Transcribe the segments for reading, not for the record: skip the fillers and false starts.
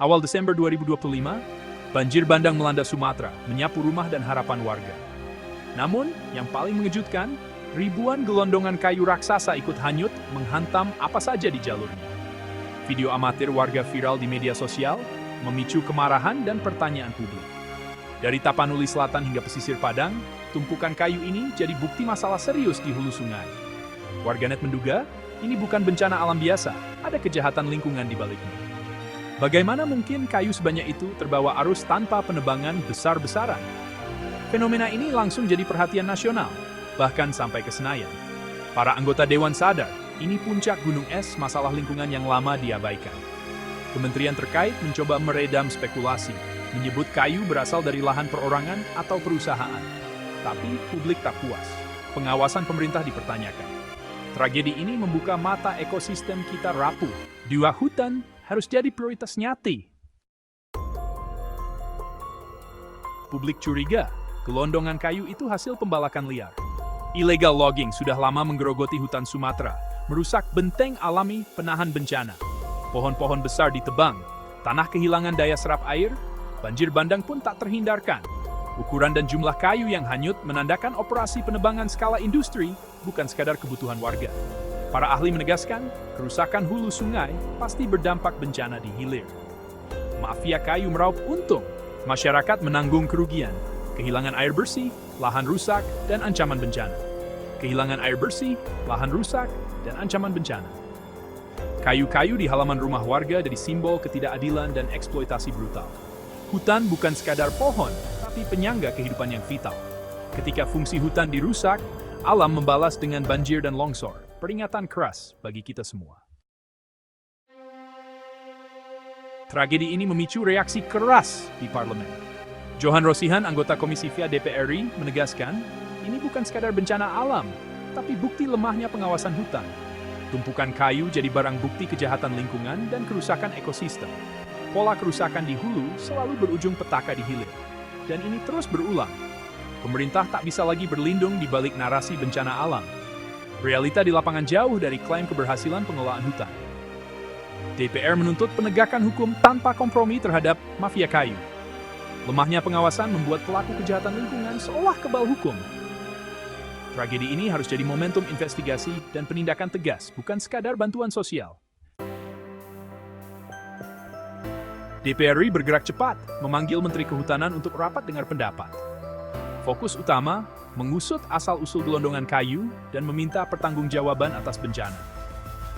Awal Desember 2025, banjir bandang melanda Sumatera, menyapu rumah dan harapan warga. Namun, yang paling mengejutkan, ribuan gelondongan kayu raksasa ikut hanyut menghantam apa saja di jalurnya. Video amatir warga viral di media sosial memicu kemarahan dan pertanyaan publik. Dari Tapanuli Selatan hingga pesisir Padang, tumpukan kayu ini jadi bukti masalah serius di hulu sungai. Warganet menduga, ini bukan bencana alam biasa, ada kejahatan lingkungan di baliknya. Bagaimana mungkin kayu sebanyak itu terbawa arus tanpa penebangan besar-besaran? Fenomena ini langsung jadi perhatian nasional, bahkan sampai ke Senayan. Para anggota Dewan sadar, ini puncak gunung es masalah lingkungan yang lama diabaikan. Kementerian terkait mencoba meredam spekulasi, menyebut kayu berasal dari lahan perorangan atau perusahaan. Tapi publik tak puas. Pengawasan pemerintah dipertanyakan. Tragedi ini membuka mata ekosistem kita rapuh. Dua hutan harus jadi prioritas nyati. Publik curiga, gelondongan kayu itu hasil pembalakan liar. Illegal logging sudah lama menggerogoti hutan Sumatera, merusak benteng alami penahan bencana. Pohon-pohon besar ditebang, tanah kehilangan daya serap air, banjir bandang pun tak terhindarkan. Ukuran dan jumlah kayu yang hanyut menandakan operasi penebangan skala industri, bukan sekadar kebutuhan warga. Para ahli menegaskan, kerusakan hulu sungai pasti berdampak bencana di hilir. Mafia kayu meraup untung, masyarakat menanggung kerugian, kehilangan air bersih, lahan rusak, dan ancaman bencana. Kehilangan air bersih, lahan rusak, dan ancaman bencana. Kayu-kayu di halaman rumah warga jadi simbol ketidakadilan dan eksploitasi brutal. Hutan bukan sekadar pohon, tapi penyangga kehidupan yang vital. Ketika fungsi hutan dirusak, alam membalas dengan banjir dan longsor. Peringatan keras bagi kita semua. Tragedi ini memicu reaksi keras di parlemen. Johan Rosihan, anggota Komisi VIA DPR RI, menegaskan, ini bukan sekadar bencana alam, tapi bukti lemahnya pengawasan hutan. Tumpukan kayu jadi barang bukti kejahatan lingkungan dan kerusakan ekosistem. Pola kerusakan di hulu selalu berujung petaka di hilir. Dan ini terus berulang. Pemerintah tak bisa lagi berlindung di balik narasi bencana alam. Realita di lapangan jauh dari klaim keberhasilan pengelolaan hutan. DPR menuntut penegakan hukum tanpa kompromi terhadap mafia kayu. Lemahnya pengawasan membuat pelaku kejahatan lingkungan seolah kebal hukum. Tragedi ini harus jadi momentum investigasi dan penindakan tegas, bukan sekadar bantuan sosial. DPR RI bergerak cepat, memanggil Menteri Kehutanan untuk rapat dengar pendapat. Fokus utama, mengusut asal-usul gelondongan kayu dan meminta pertanggungjawaban atas bencana.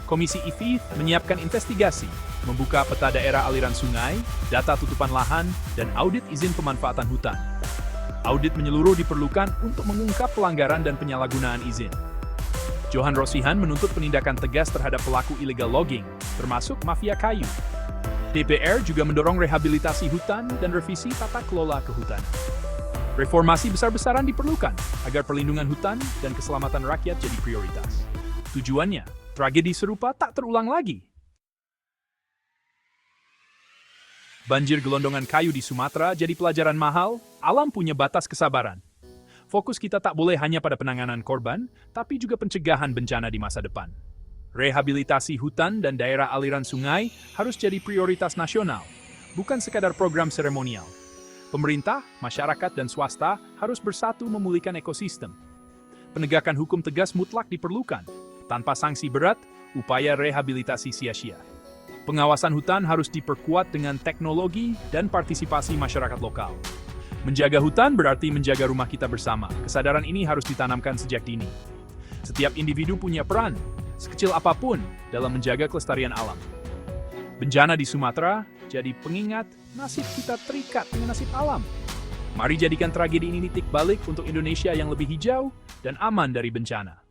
Komisi IFI menyiapkan investigasi, membuka peta daerah aliran sungai, data tutupan lahan, dan audit izin pemanfaatan hutan. Audit menyeluruh diperlukan untuk mengungkap pelanggaran dan penyalahgunaan izin. Johan Rosihan menuntut penindakan tegas terhadap pelaku illegal logging, termasuk mafia kayu. DPR juga mendorong rehabilitasi hutan dan revisi tata kelola kehutanan. Reformasi besar-besaran diperlukan agar perlindungan hutan dan keselamatan rakyat jadi prioritas. Tujuannya, tragedi serupa tak terulang lagi. Banjir gelondongan kayu di Sumatera jadi pelajaran mahal, alam punya batas kesabaran. Fokus kita tak boleh hanya pada penanganan korban, tapi juga pencegahan bencana di masa depan. Rehabilitasi hutan dan daerah aliran sungai harus jadi prioritas nasional, bukan sekadar program seremonial. Pemerintah, masyarakat, dan swasta harus bersatu memulihkan ekosistem. Penegakan hukum tegas mutlak diperlukan. Tanpa sanksi berat, upaya rehabilitasi sia-sia. Pengawasan hutan harus diperkuat dengan teknologi dan partisipasi masyarakat lokal. Menjaga hutan berarti menjaga rumah kita bersama. Kesadaran ini harus ditanamkan sejak dini. Setiap individu punya peran, sekecil apapun, dalam menjaga kelestarian alam. Bencana di Sumatera jadi pengingat nasib kita terikat dengan nasib alam. Mari jadikan tragedi ini titik balik untuk Indonesia yang lebih hijau dan aman dari bencana.